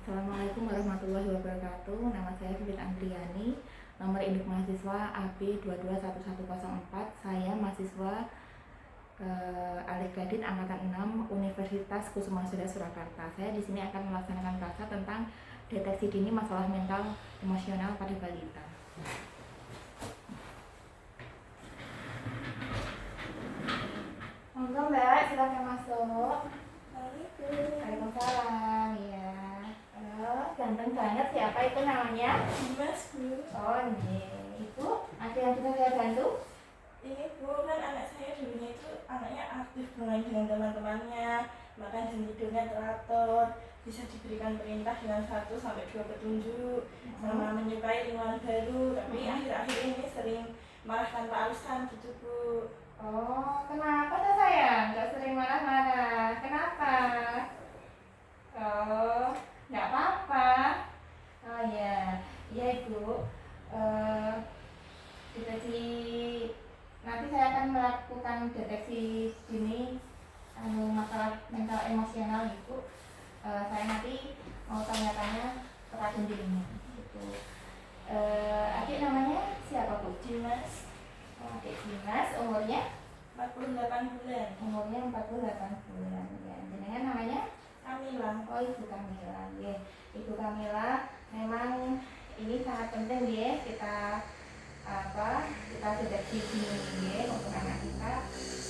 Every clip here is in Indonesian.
Assalamualaikum warahmatullahi wabarakatuh. Nama saya Vivit Andriani. Nomor induk mahasiswa AB221104. Saya mahasiswa alih kredit angkatan 6 Universitas Kusuma Surakarta. Saya di sini akan melaksanakan klasa tentang deteksi dini masalah mental emosional pada balita. Monggo Mbak, silakan masuk. Waalaikumsalam. Ya. Ganteng banget, siapa itu namanya? Dimas, Bu. Oh ini, Ibu, ada yang bisa saya bantu? Ini Bu, kan anak saya dulunya itu anaknya aktif bermain dengan teman-temannya, makan dan tidurnya teratur, bisa diberikan perintah dengan 1-2 petunjuk, sama menyukai lingkungan baru, tapi akhir-akhir ini sering marah tanpa alasan gitu Bu. Oh, kenapa tuh sayang? Gak sering marah-marah. Kenapa? Oh, nggak apa-apa. Oh ya, iya Ibu. Deteksi nanti saya akan melakukan deteksi dini masalah mental emosional Ibu. Saya nanti mau tanya-tanya ke Pak Gunjingnya. Gitu. Adik namanya siapa Bu? Dimas, Adik Dimas, umurnya? 48 bulan. Umurnya 48 bulan. Ya, jenengan namanya? Kamila. Oh, Ibu Kamila. Ya, Ibu Kamila, memang ini sangat penting ya kita deteksi dini ya untuk anak kita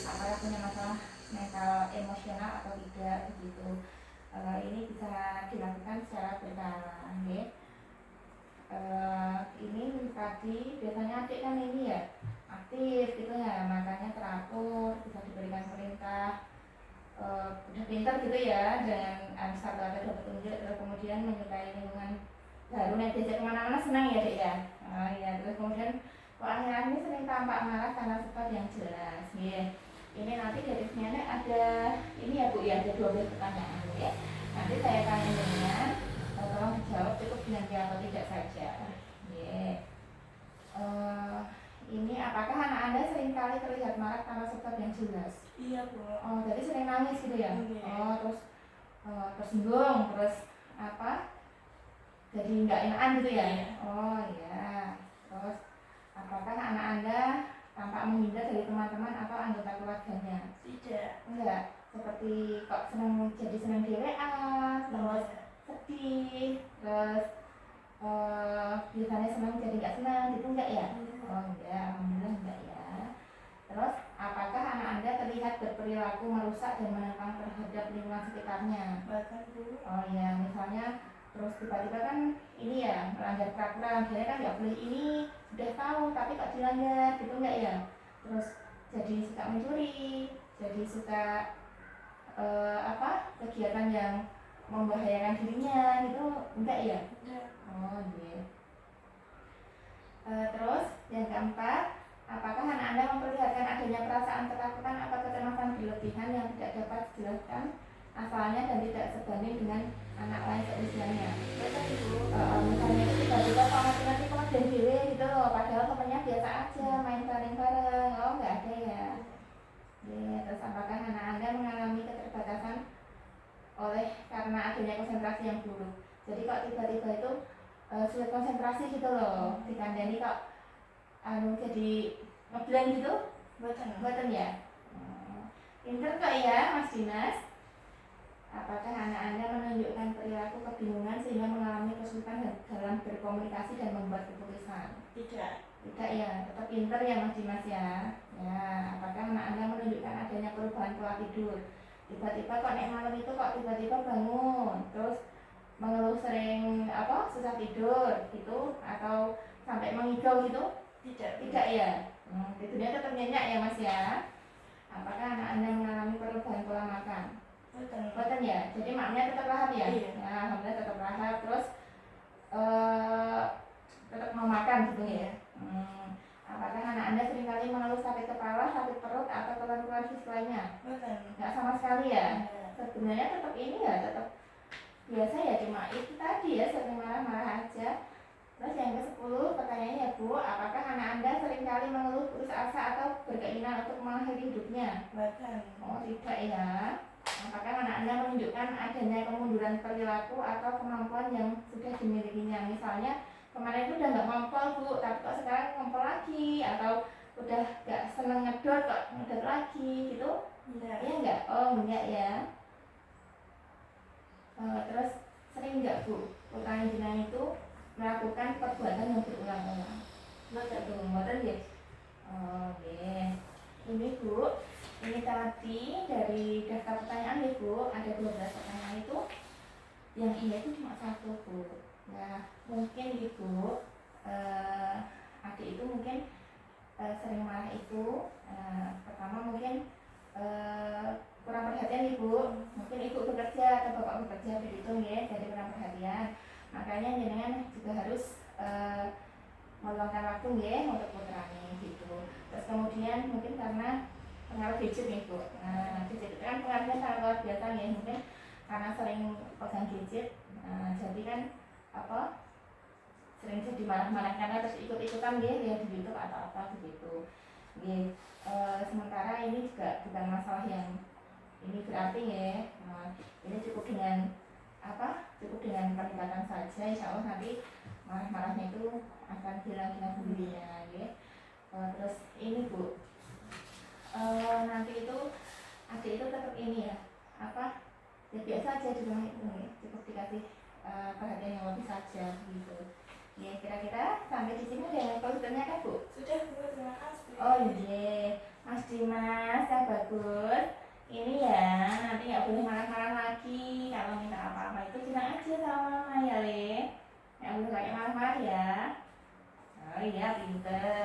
apakah punya masalah mental emosional atau tidak begitu. Ini bisa dilakukan secara berkala ya. Ini tadi biasanya adik kan ini ya aktif gitu ya, makanya teratur, bisa diberikan perintah, udah pintar gitu ya, dan 1-2 petunjuk, terus kemudian menyukai lingkungan baru, nanti diajak kemana-mana senang ya dek ya. Ya, terus kemudian akhir-akhir ini sering tampak marah karena sifat yang jelas ya. Ini nanti dari sini ada ini ya Bu ya, ada 12 pertanyaan ya. Nanti saya tanya dengan tolong dijawab cukup dengan ya atau tidak saja ya. Ini apakah anak Anda seringkali terlihat marah tanpa sebab yang jelas? Iya Bu. Oh, jadi sering nangis gitu ya? Iya. Oh, terus tersinggung, terus apa? Jadi nggak enakan gitu ya? Iya. Oh ya. Terus apakah anak Anda tampak menghindar dari teman-teman atau anggota keluarganya? Tidak. Enggak. Seperti kok jadi senang di WA, terus sedih, terus biasanya senang jadi nggak senang gitu enggak ya? Oh enggak, alhamdulillah enggak ya. Terus apakah anak Anda terlihat berperilaku merusak dan menentang terhadap lingkungan sekitarnya? Bahkan Bu. Oh ya, misalnya terus tiba-tiba kan ini ya melanggar peraturan, saya kan nggak boleh ini, sudah tahu tapi kok dilanggar gitu enggak ya? Terus jadi suka mencuri, jadi suka kegiatan yang membahayakan dirinya gitu enggak ya? Tidak. Oh iya. Terus yang keempat, apakah anak Anda memperlihatkan adanya perasaan ketakutan atau kecemasan berlebihan yang tidak dapat dijelaskan asalnya dan tidak sebanding dengan anak lain seusianya? Bahkan Ibu. Misalnya itu tiba-tiba kok mati-mati kok dan dewe gitu loh, padahal temennya biasa aja main bareng-bareng. Oh nggak ada ya. Ya, terus apakah anak Anda mengalami keterbatasan karena adanya konsentrasi yang buruk? Jadi kok tiba-tiba itu sulit konsentrasi gitu loh, dikandani kok jadi ngeblank gitu? Buatan ya? Pinter kok ya Mas Dimas. Apakah anak Anda menunjukkan perilaku kebingungan sehingga mengalami kesulitan dalam berkomunikasi dan membuat keputusan? Tidak. Tidak ya, tetap pinter ya Mas Dimas ya. Ya, apakah anak Anda menunjukkan adanya perubahan pola tidur? Tiba-tiba kok nek malam itu kok tiba-tiba bangun, terus mengeluh sering susah tidur gitu, atau sampai mengigau gitu? Tidak ya. Tidurnya tetap nyenyak ya Mas ya. Apakah anak Anda mengalami perubahan pola makan? Buatan ya. Jadi maknya tetap lahap ya. Iya. Ya, alhamdulillah tetap lahap, terus tetap mau makan gitu ya. Apakah anak Anda seringkali mengeluh sakit kepala, sakit perut, atau keluhan-keluhan fisik lainnya? Nggak sama sekali ya. Sebenarnya tetap ini ya, tetap biasa ya, cuma itu tadi ya, sering marah-marah aja. Terus yang ke-10 pertanyaannya ya Bu, apakah anak Anda seringkali mengeluh putus asa atau berkeinginan untuk mengakhiri hidupnya? Bahkan. Oh tidak ya. apakah anak Anda menunjukkan adanya kemunduran perilaku atau kemampuan yang sudah dimilikinya. Misalnya kemarin itu udah nggak ngompol Bu, tapi kok sekarang ngompol lagi, atau udah nggak seneng ngedot kok ngedot lagi gitu. Enggak. Iya enggak? Oh enggak ya. Terus sering nggak Bu putra jenengan itu melakukan perbuatan yang berulang-ulang? Mboten tuh, mboten ya. Oh, oke. Ini Bu, ini tadi dari daftar pertanyaan ya Bu, ada 12 pertanyaan itu. Yang iya itu cuma satu Bu. Nah, mungkin Ibu adik itu mungkin sering marah itu pertama mungkin kurang perhatian Ibu, mungkin Ibu bekerja atau Bapak bekerja begitu ya, jadi kurang perhatian. Makanya jenengan juga harus meluangkan waktu ya untuk putranya gitu. Terus kemudian mungkin karena pengaruh gadget nih Bu. Nah, gadget itu kan pengaruhnya sangat luar biasa ya, mungkin karena sering pegang gadget, jadi kan apa sering jadi marah-marah karena terus ikut-ikutan ya di YouTube atau apa begitu. Sementara ini juga bukan masalah yang ini berarti ya. Ini cukup dengan cukup dengan pendekatan saja, insya Allah nanti marah-marahnya itu akan hilang dengan sendirinya ya. Terus ini Bu, nanti itu adik itu tetap ini ya ya biasa aja di rumah itu ya, cukup dikasih perhatian yang lebih saja gitu ya. Kira-kira sampai di sini ada kontennya kan Bu? Sudah Bu, terima kasih. Oh iya Mas Dimas, ya bagus. Ini ya nanti nggak boleh marah-marah lagi, kalau minta apa-apa itu bilang aja sama mama ya Le, nggak boleh kayak marah-marah ya. Oh iya pinter.